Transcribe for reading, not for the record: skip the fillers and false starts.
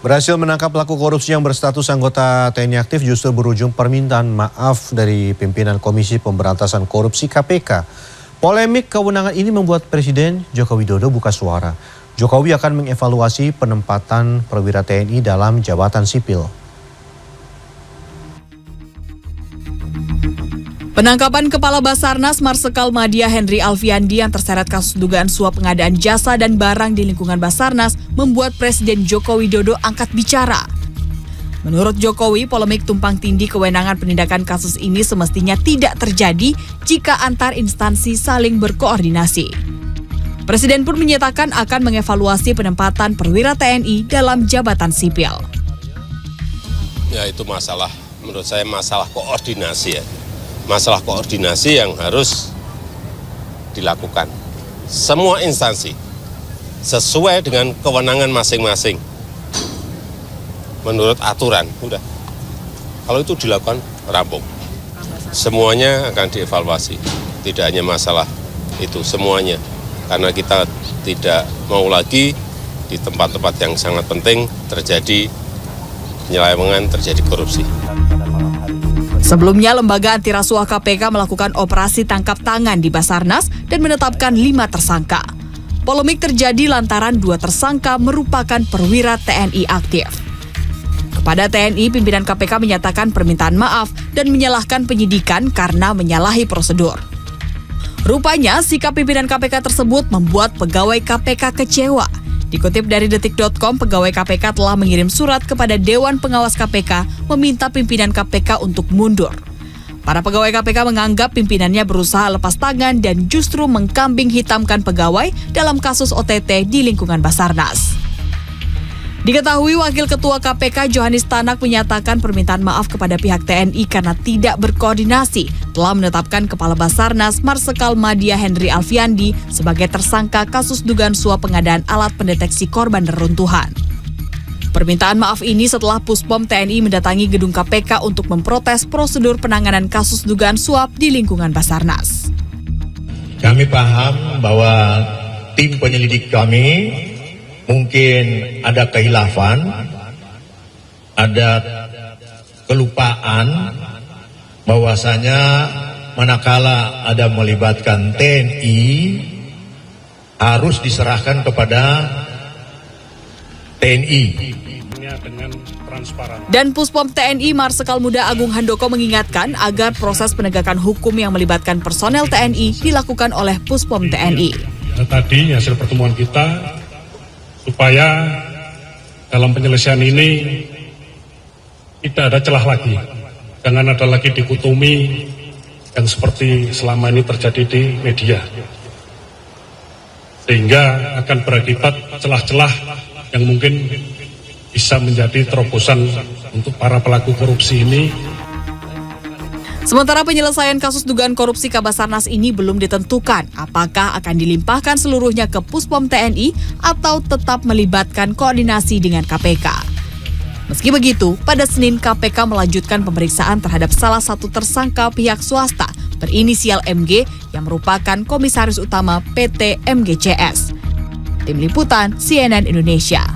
Berhasil menangkap pelaku korupsi yang berstatus anggota TNI aktif justru berujung permintaan maaf dari pimpinan Komisi Pemberantasan Korupsi KPK. Polemik kewenangan ini membuat Presiden Joko Widodo buka suara. Jokowi akan mengevaluasi penempatan perwira TNI dalam jabatan sipil. Penangkapan Kepala Basarnas Marsikal Madya Henry Alfiandi yang terseret kasus dugaan suap pengadaan jasa dan barang di lingkungan Basarnas membuat Presiden Joko Widodo angkat bicara. Menurut Jokowi, polemik tumpang tindih kewenangan penindakan kasus ini semestinya tidak terjadi jika antar instansi saling berkoordinasi. Presiden pun menyatakan akan mengevaluasi penempatan perwira TNI dalam jabatan sipil. Ya itu menurut saya masalah koordinasi ya. Masalah koordinasi yang harus dilakukan. Semua instansi sesuai dengan kewenangan masing-masing. Menurut aturan, udah. Kalau itu dilakukan, rampung. Semuanya akan dievaluasi. Tidak hanya masalah itu, semuanya. Karena kita tidak mau lagi di tempat-tempat yang sangat penting terjadi penyelewengan, terjadi korupsi. Sebelumnya, Lembaga Antirasuah KPK melakukan operasi tangkap tangan di Basarnas dan menetapkan 5 tersangka. Polemik terjadi lantaran 2 tersangka merupakan perwira TNI aktif. Kepada TNI, pimpinan KPK menyatakan permintaan maaf dan menyalahkan penyidikan karena menyalahi prosedur. Rupanya, sikap pimpinan KPK tersebut membuat pegawai KPK kecewa. Dikutip dari detik.com, pegawai KPK telah mengirim surat kepada Dewan Pengawas KPK meminta pimpinan KPK untuk mundur. Para pegawai KPK menganggap pimpinannya berusaha lepas tangan dan justru mengkambing hitamkan pegawai dalam kasus OTT di lingkungan Basarnas. Diketahui Wakil Ketua KPK Johanis Tanak menyatakan permintaan maaf kepada pihak TNI karena tidak berkoordinasi telah menetapkan Kepala Basarnas Marsikal Madya Henry Alfiandi sebagai tersangka kasus dugaan suap pengadaan alat pendeteksi korban reruntuhan. Permintaan maaf ini setelah Puspom TNI mendatangi gedung KPK untuk memprotes prosedur penanganan kasus dugaan suap di lingkungan Basarnas. Kami paham bahwa tim penyelidik kami mungkin ada kehilafan, ada kelupaan bahwasanya manakala ada melibatkan TNI harus diserahkan kepada TNI. Dan Puspom TNI Marsikal Muda Agung Handoko mengingatkan agar proses penegakan hukum yang melibatkan personel TNI dilakukan oleh Puspom TNI. Tadi hasil pertemuan kita supaya dalam penyelesaian ini tidak ada celah lagi. Jangan ada lagi dikotomi yang seperti selama ini terjadi di media. Sehingga akan berakibat celah-celah yang mungkin bisa menjadi terobosan untuk para pelaku korupsi ini. Sementara penyelesaian kasus dugaan korupsi Kabasarnas ini belum ditentukan apakah akan dilimpahkan seluruhnya ke Puspom TNI atau tetap melibatkan koordinasi dengan KPK. Meski begitu, pada Senin KPK melanjutkan pemeriksaan terhadap salah satu tersangka pihak swasta berinisial MG yang merupakan Komisaris Utama PT MGCS. Tim Liputan CNN Indonesia.